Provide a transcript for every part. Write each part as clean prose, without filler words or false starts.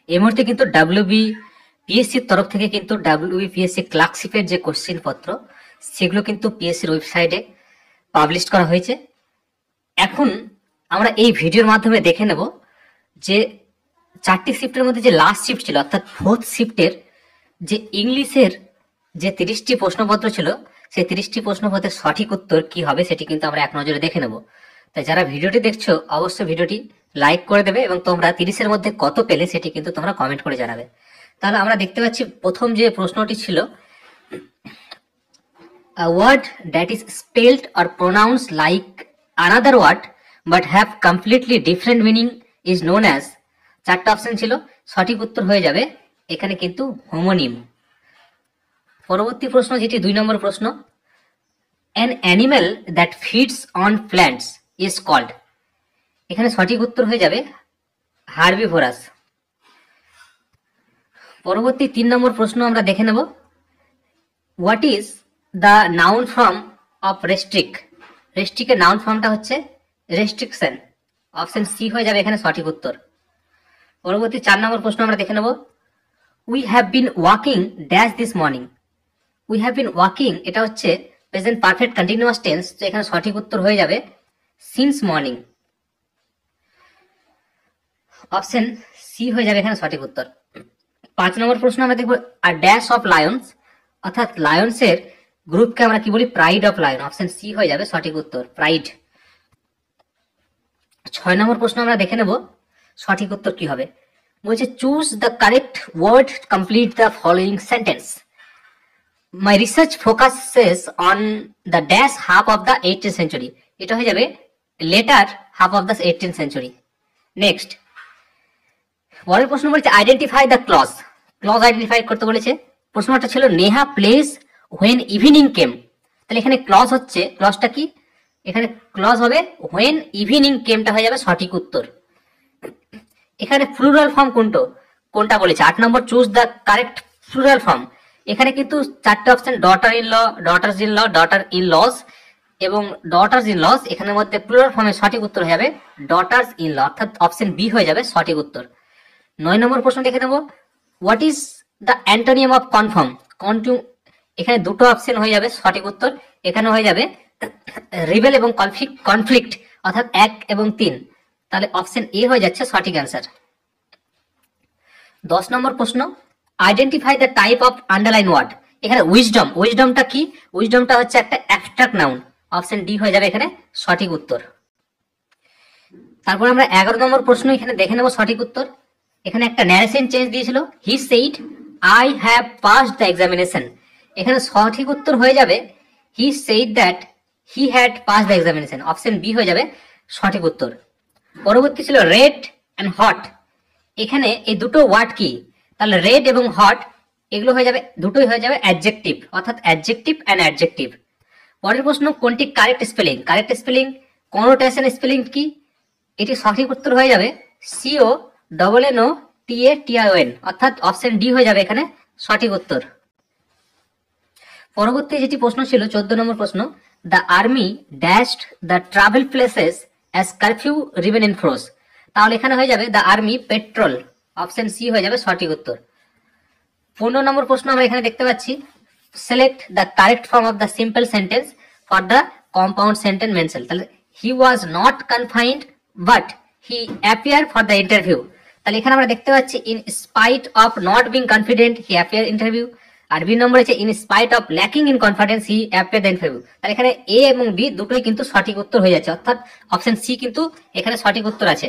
এই মুহূর্তে কিন্তু পিএসসির তরফ থেকে কিন্তু পিএসসি ক্লার্কশিপের যে কোশ্চেন পত্র সেগুলো কিন্তু পিএসসির ওয়েবসাইটে পাবলিশ করা হয়েছে। এখন আমরা এই ভিডিওর মাধ্যমে দেখে নেব যে 4টি শিফটের মধ্যে যে লাস্ট শিফট ছিল অর্থাৎ 4th শিফটের যে ইংলিশের যে 30টি প্রশ্নপত্র ছিল সেই 30টি প্রশ্নপত্রের সঠিক উত্তর কি হবে সেটি কিন্তু আমরা এক নজরে দেখে নেব। তাই যারা ভিডিওটি দেখছো অবশ্যই ভিডিওটি লাইক করে দেবে এবং তোমরা 30-এর মধ্যে কত পেলে সেটি কিন্তু তোমরা কমেন্ট করে জানাবে। তাহলে আমরা দেখতে পাচ্ছি প্রথম যে প্রশ্নটি ছিল, a word that is spelled or pronounced like another word but have completely different meaning is known as, 4টা অপশন ছিল, সঠিক উত্তর হয়ে যাবে এখানে কিন্তু হোমোনিম। পরবর্তী প্রশ্ন যেটি 2 নম্বর প্রশ্ন, an animal that feeds on plants is called, এখানে সঠিক উত্তর হয়ে যাবে হার্বিভোরাস। পরবর্তী 3 নম্বর প্রশ্ন আমরা দেখে নেব, what is the noun form of restrict, রেস্ট্রিক্টের নাউন ফর্মটা হচ্ছে রেস্ট্রিকশন, অপশন সি হয়ে যাবে এখানে সঠিক উত্তর। পরবর্তী 4 নম্বর প্রশ্ন আমরা দেখে নেব, we have been walking dash this morning, we have been walking এটা হচ্ছে প্রেজেন্ট পারফেক্ট কন্টিনিউয়াস টেন্স, তো এখানে সঠিক উত্তর হয়ে যাবে সিন্স মর্নিং, অপশন সি হয়ে যাবে এখানে সঠিক উত্তর। 5 নম্বর প্রশ্ন আমরা দেখব, আ ড্যাশ অফ লায়ন্স, অর্থাৎ লায়ন্সের গ্রুপকে আমরা কি বলি, pride of lion, option C হয়ে যাবে সঠিক উত্তর, প্রাইড। 6 নম্বর প্রশ্ন আমরা দেখে নেব সঠিক উত্তর কি হবে, বলছে choose the correct word complete the following sentence, my research focuses on the dash half of the 18th century, এটা হয়ে যাবে latter half of the 18th century. Next পরের প্রশ্ন বলেছে identify the clause, clause identify করতে বলেছে। প্রশ্নটা ছিল Neha place when evening came, তাহলে এখানে ক্লজ হচ্ছে, ক্লজটা কি, এখানে ক্লজ হবে হোয়েন ইভিনিং কেমটা হয়ে যাবে সঠিক উত্তর। এখানে প্লুরাল ফর্ম কোনটা বলেছে, 8 নম্বর choose the correct plural form, এখানে কিন্তু 4টে option daughter in law, daughters in law, daughter in laws এবং ডটার্স ইন লস, এখানের মধ্যে প্লুরাল ফর্মের সঠিক উত্তর হয়ে যাবে ডটার্স ইন ল, অর্থাৎ অপশন বি হয়ে যাবে সঠিক উত্তর। 9 নম্বর প্রশ্ন দেখে নেব, what is the antonym of confirm, এখানে দুটো অপশন হয়ে যাবে সঠিক উত্তর, এখানে হয়ে যাবে রিবেল এবং কনফ্লিক্ট, অর্থাৎ 1 এবং 3, তাহলে অপশন এ হয়ে যাচ্ছে সঠিক অ্যান্সার। 10 নম্বর প্রশ্ন, identify the type of underline word, এখানে উইজডম, উইজডমটা কি, উইজডমটা হচ্ছে একটা অ্যাবস্ট্রাক্ট নাউন, অপশন ডি হয়ে যাবে এখানে সঠিক উত্তর। তারপর আমরা 11 নম্বর প্রশ্ন এখানে দেখে নেব সঠিক উত্তর। এখানে একটা ন্যারেশন চেঞ্জ দিয়েছিল, he said I have passed the examination, এখানে সঠিক উত্তর হয়ে যাবে he said that he had passed the examination, option B হয়ে যাবে সঠিক উত্তর। পরবর্তী ছিল রেড অ্যান্ড হট, এখানে এই দুটো ওয়ার্ড কি, তাহলে রেড এবং হট এগুলো হয়ে যাবে, দুটোই হয়ে যাবে অ্যাডজেক্টিভ, অর্থাৎ অ্যাডজেক্টিভ অ্যান্ড অ্যাডজেক্টিভ। পরের প্রশ্ন, কোনটি correct spelling, correct spelling connotation spelling কি, এটি সঠিক উত্তর হয়ে যাবে C O double N O T A T I O N, অর্থাৎ অপশন ডি হয়ে যাবে এখানে সঠিক উত্তর। পরবর্তী যেটি প্রশ্ন ছিল 14 নম্বর প্রশ্ন, the army dashed the travel places as curfew remain in force, তাহলে এখানে হয়ে যাবে the army patrol, option C হয়ে যাবে সঠিক উত্তর। 15 নম্বর প্রশ্ন আমরা এখানে দেখতে পাচ্ছি, select the correct form of the simple sentence for the compound sentence mention, তাহলে he was not confined but he appear for the interview, তাহলে এখানে আমরা দেখতে পাচ্ছি in spite of not being confident he appear interview, আর B নম্বর আছে in spite of lacking in confidence he appear the interview, তাহলে এখানে এ এবং বি দুটোই কিন্তু সঠিক উত্তর হয়ে যাচ্ছে, অর্থাৎ অপশন সি কিন্তু এখানে সঠিক উত্তর আছে।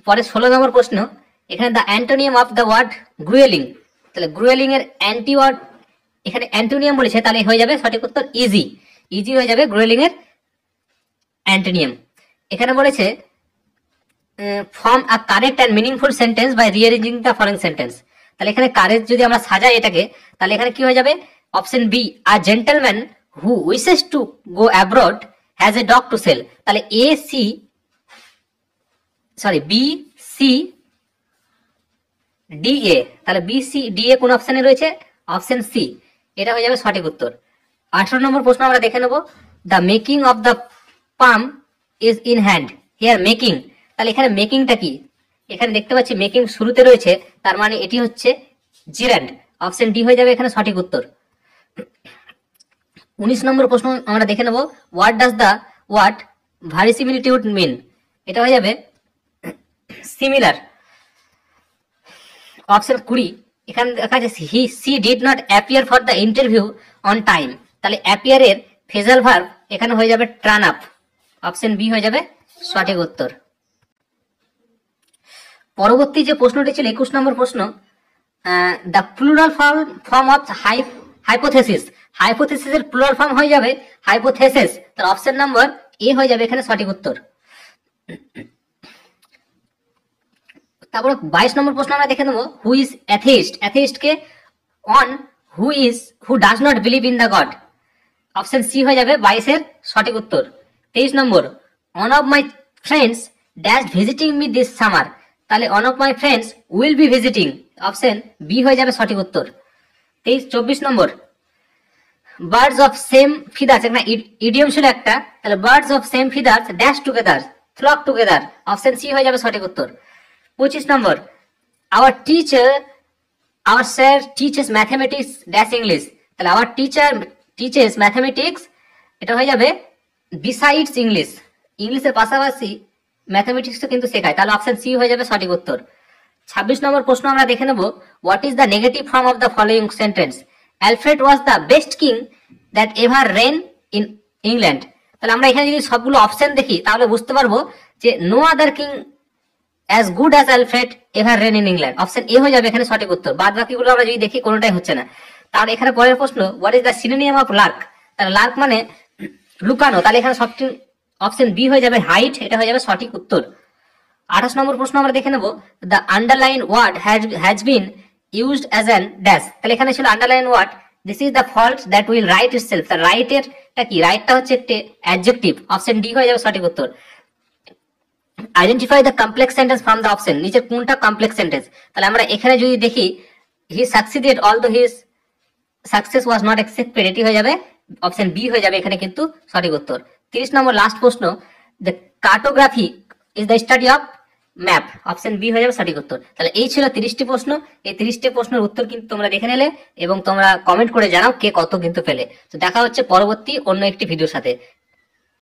পরে 16 নম্বর প্রশ্ন, এখানে the antonym of the word gruelling, তাহলে গ্রুয়েলিং এর অ্যান্টি ওয়ার্ড এখানে অ্যান্টোনিয়াম বলেছে, তাহলে হয়ে যাবে সঠিক উত্তর ইজি, ইজি হয়ে যাবে গ্রুয়েলিং এর অ্যান্টোনিয়াম। এখানে বলেছে form a correct and meaningful sentence by rearranging the following sentence, তাহলে এখানে কারেক্ট যদি আমরা সাজাই এটাকে, তাহলে এখানে কি হয়ে যাবে option B, a gentleman who wishes to go abroad has a dog to sell, তাহলে A C sorry B C D A, তাহলে বি সি ডি এ কোন অপশনে রয়েছে, অপশন সি, এটা হয়ে যাবে সঠিক উত্তর। 18 নম্বর প্রশ্ন আমরা দেখে নেব, the making of the palm is in hand here making, তাহলে এখানে মেকিংটা কি, এখানে দেখতে পাচ্ছি মেকিং শুরুতে রয়েছে, তার মানে এটি হচ্ছে জিরান্ড। অপশন ডি হয়ে যাবে এখানে সঠিক উত্তর। 19 নম্বর প্রশ্ন আমরা দেখে নেব, হোয়াট ডাজ দ্য ওয়ার্ড ভারিসিমিলিটিউড মিন? এটা হয়ে যাবে সিমিলার। অপশন 20 এখানে দেখা যাচ্ছে C did not appear for the interview on time, তাহলে অ্যাপিয়ারের ফেজাল ভার্ব এখানে হয়ে যাবে টার্ন আপ। অপশন বি হয়ে যাবে সঠিক উত্তর। পরবর্তী যে প্রশ্নটি ছিল 21 নম্বর প্রশ্ন, the plural form of hypothesis. হাইপোথেসিসের প্লুরাল ফর্ম হয়ে যাবে হাইপোথেসিস, তার অপশন নাম্বার এ হয়ে যাবে এখানে সঠিক উত্তর। তারপর 22 নম্বর প্রশ্ন আমরা দেখে নেব, হু ইজ অ্যাথিস্ট? অ্যাথিস্টকে one who does not believe in the God. Option C হয়ে যাবে 22 এর সঠিক উত্তর। 23 নম্বর, one of my friends dash visiting me this summer, তাহলে one of my friends will be visiting. Option B হয়ে যাবে সঠিক উত্তর। 24 নম্বর, বার্ডস অফ সেম ফিদার্স, এখানে ইডিয়ম ছিল একটা, তাহলে birds of same feathers dash together, flock together. Option C হয়ে যাবে সঠিক উত্তর। 25 নম্বর, our sir teachers mathematics dash English, তাহলে আওয়ার টিচার্স ম্যাথমেটিক্স এটা হয়ে যাবে বিসাইডস ইংলিশ, ইংলিশের পাশাপাশি ম্যাথমেটিক্সও কিন্তু শেখায়, তাহলে অপশন সি হয়ে যাবে সঠিক উত্তর। 26 নম্বর প্রশ্ন আমরা দেখে নেব, what is the negative form of the following sentence? Alfred was the best king that ever reign in England, তাহলে আমরা এখানে যদি সবগুলো অপশন দেখি তাহলে বুঝতে পারবো যে no other king as good as Alfred ever reign in England. Option A হয়ে যাবে এখানে সঠিক উত্তর। বাদ বাকিগুলো আমরা যদি দেখি কোনোটাই হচ্ছে না। তাহলে এখানে পরের প্রশ্ন, what is the synonym of Lark? তাহলে লার্ক মানে লুকানো, তাহলে এখানে সবটি অপশন বি হয়ে যাবে হাইট, এটা হয়ে যাবে সঠিক উত্তর। 28 নম্বর প্রশ্ন আমরা দেখে নেব, the underline word has been used as an dash, তাহলে এখানে ছিল underline word this is the fault that will right itself, তার রাইটেরটা কি? রাইটটা হচ্ছে একটি অ্যাডজেক্টিভ। অপশন ডি হয়ে যাবে সঠিক উত্তর। Identify the complex sentence from the option, নিচের কোনটা কমপ্লেক্স সেন্টেন্স? তাহলে আমরা এখানে যদি দেখি হি succeeded although his success was not expected, এটি হয়ে যাবে অপশন বি হয়ে যাবে এখানে কিন্তু সঠিক উত্তর। 30 নম্বর লাস্ট প্রশ্ন, the cartography is the study of map. Option B হয়ে যাবে সঠিক উত্তর। তাহলে এই ছিল 30টি প্রশ্ন। এই 30টি প্রশ্নের উত্তর কিন্তু তোমরা দেখে নিলে এবং তোমরা কমেন্ট করে জানাও কে কত কিন্তু পেলে। তো দেখা হচ্ছে পরবর্তী অন্য একটি ভিডিওর সাথে।